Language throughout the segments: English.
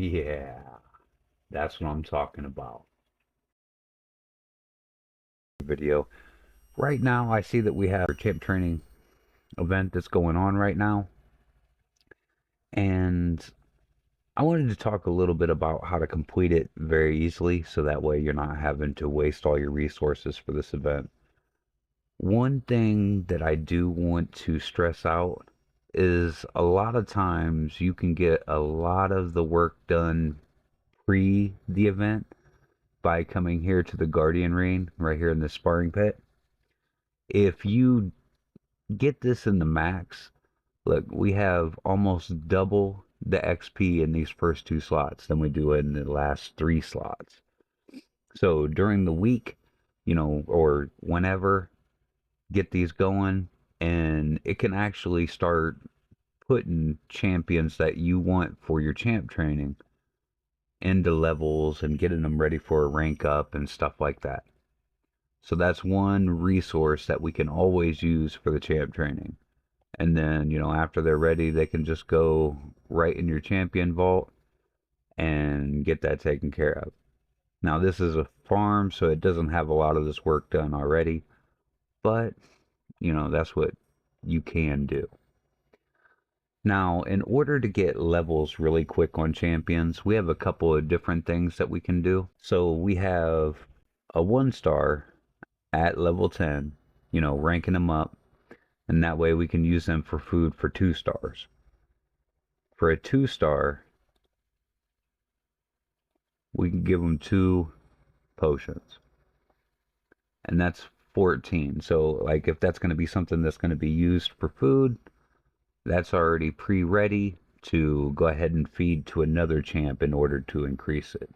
Yeah, that's what I'm talking about. Video. Right now, I see that we have a champ training event that's going on right now, and I wanted to talk a little bit about how to complete it very easily so that way you're not having to waste all your resources for this event. One thing that I do want to stress out is a lot of times you can get a lot of the work done pre the event by coming here to the Guardian Ring right here in the sparring pit. If you get this in the max, look, we have almost double the XP in these first two slots than we do in the last three slots. So during the week, or whenever, get these going, and it can actually start putting champions that you want for your champ training into levels and getting them ready for a rank up and stuff like that. So that's one resource that we can always use for the champ training. And then, after they're ready, they can just go right in your champion vault and get that taken care of. Now, this is a farm, so it doesn't have a lot of this work done already, but, that's what you can do. Now, in order to get levels really quick on champions, we have a couple of different things that we can do. So we have a 1 star at level 10, ranking them up, and that way we can use them for food for 2 stars. For a 2 star, we can give them 2 potions, and that's 14. So, like, if that's going to be something that's going to be used for food, that's already pre-ready to go ahead and feed to another champ in order to increase it.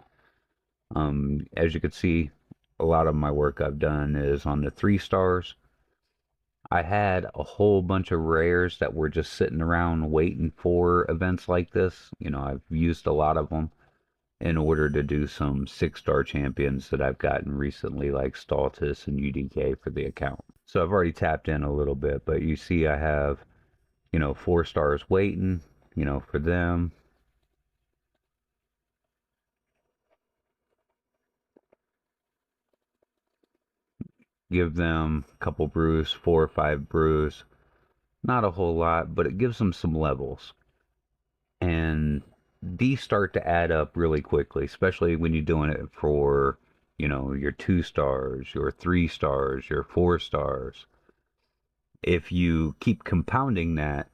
As you can see, a lot of my work I've done is on the 3 stars. I had a whole bunch of rares that were just sitting around waiting for events like this. I've used a lot of them in order to do some 6 star champions that I've gotten recently, like Stultus and UDK for the account. So I've already tapped in a little bit, but you see I have, 4 stars waiting, for them. Give them a couple brews, 4 or 5 brews. Not a whole lot, but it gives them some levels. And these start to add up really quickly, especially when you're doing it for, your 2 stars, your 3 stars, your 4 stars. If you keep compounding that,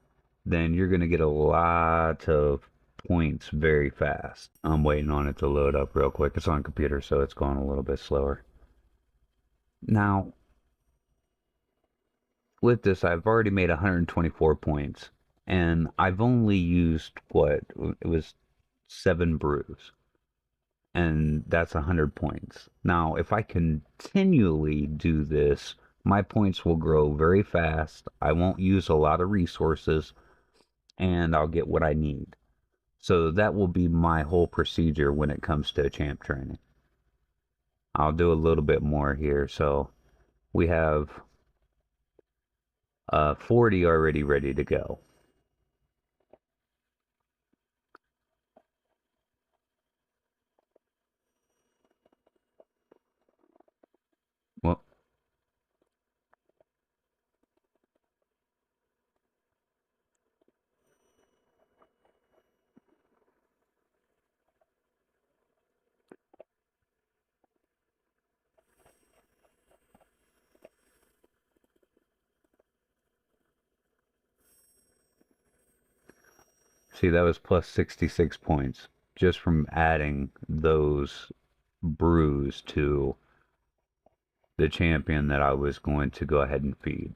then you're going to get a lot of points very fast. I'm waiting on it to load up real quick. It's on computer, so it's going a little bit slower. Now, with this, I've already made 124 points, and I've only used it was 7 brews, and that's 100 points. Now, if I continually do this, my points will grow very fast. I won't use a lot of resources, and I'll get what I need. So that will be my whole procedure when it comes to champ training. I'll do a little bit more here. So we have 40 already ready to go. Well, see, that was plus 66 points just from adding those brews to the champion that I was going to go ahead and feed.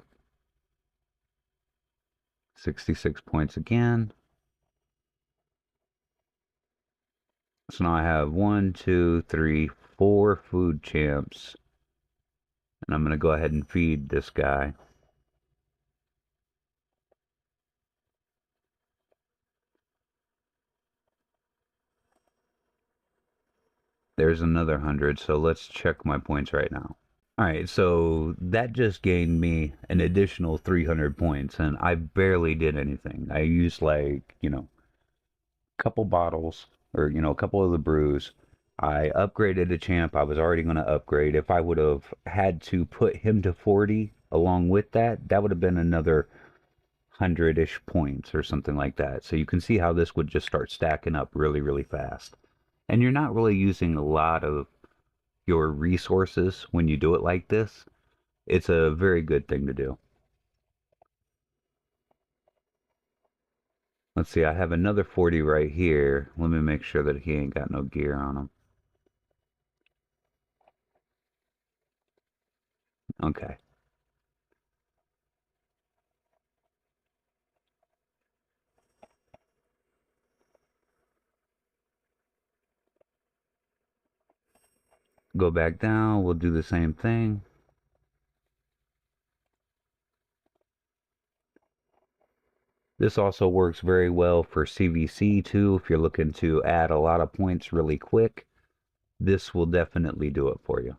66 points again. So now I have 1, 2, 3, 4 food champs. And I'm going to go ahead and feed this guy. There's another 100, so let's check my points right now. Alright, so that just gained me an additional 300 points, and I barely did anything. I used, like, a couple bottles, or a couple of the brews. I upgraded a champ I was already going to upgrade. If I would have had to put him to 40 along with that, that would have been another 100-ish points or something like that. So you can see how this would just start stacking up really, really fast. And you're not really using a lot of your resources when you do it like this. It's a very good thing to do. Let's see, I have another 40 right here. Let me make sure that he ain't got no gear on him. Okay. Go back down. We'll do the same thing. This also works very well for CVC too. If you're looking to add a lot of points really quick, this will definitely do it for you.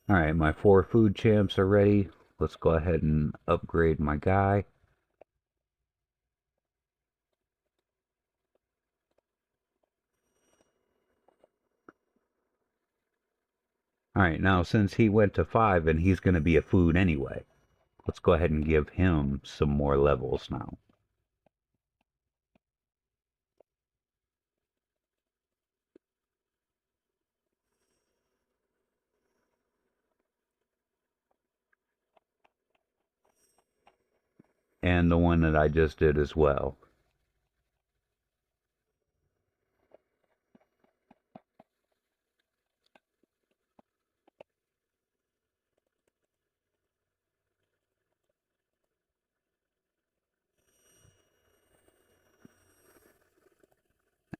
All right, my 4 food champs are ready. Let's go ahead and upgrade my guy. All right, now since he went to 5 and he's going to be a food anyway, let's go ahead and give him some more levels now. And the one that I just did as well.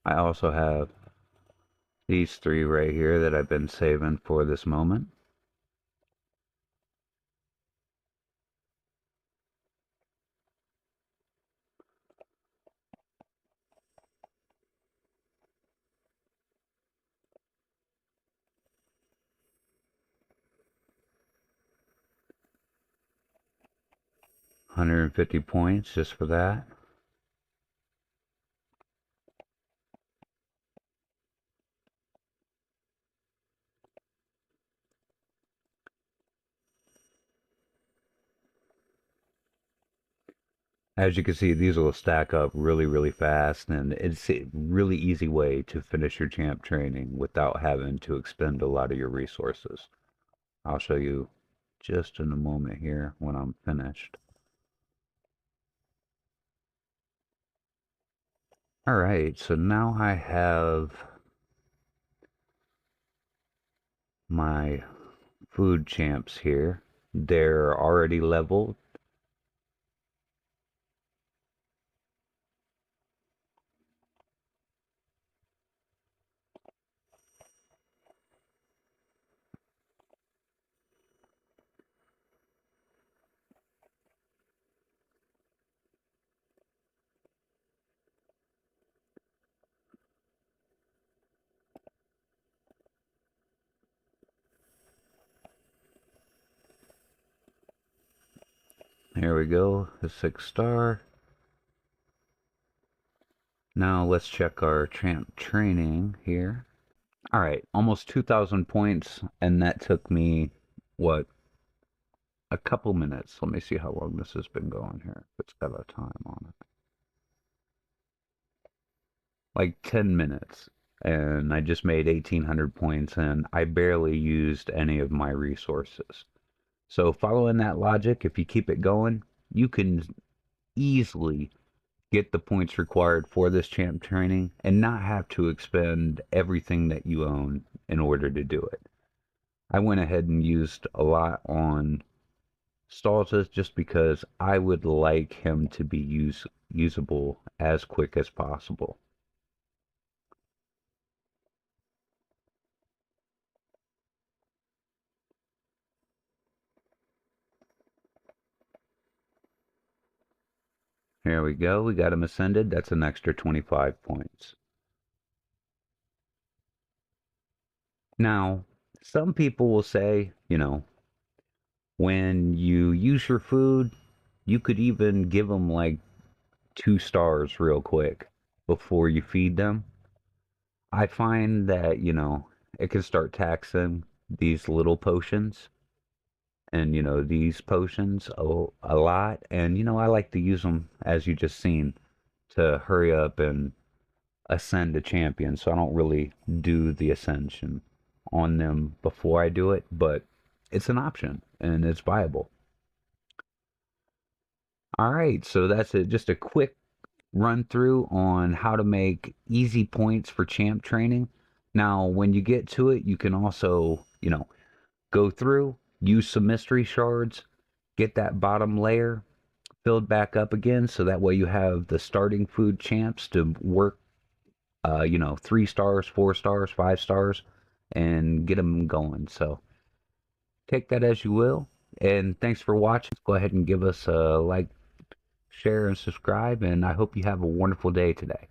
I also have these 3 right here that I've been saving for this moment. $150 points just for that. As you can see, these will stack up really, really fast, and it's a really easy way to finish your champ training without having to expend a lot of your resources. I'll show you just in a moment here when I'm finished. Alright, so now I have my food champs here. They're already leveled. Here we go, the 6-star. Now let's check our champ training here. Alright, almost 2,000 points, and that took me, what, a couple minutes. Let me see how long this has been going here. If it's got a time on it. Like 10 minutes. And I just made 1,800 points, and I barely used any of my resources. So following that logic, if you keep it going, you can easily get the points required for this champ training and not have to expend everything that you own in order to do it. I went ahead and used a lot on Stalta just because I would like him to be usable as quick as possible. Here we go. We got him ascended. That's an extra 25 points. Now, some people will say, when you use your food, you could even give them like 2 stars real quick before you feed them. I find that, it can start taxing these little potions and, these potions a lot. And, I like to use them, as you just seen, to hurry up and ascend a champion. So I don't really do the ascension on them before I do it, but it's an option and it's viable. All right, so that's it. Just a quick run through on how to make easy points for champ training. Now, when you get to it, you can also, go through, use some mystery shards, get that bottom layer filled back up again so that way you have the starting food champs to work 3 stars, 4 stars, 5 stars, and get them going. So take that as you will. And thanks for watching. Go ahead and give us a like, share, and subscribe. And I hope you have a wonderful day today.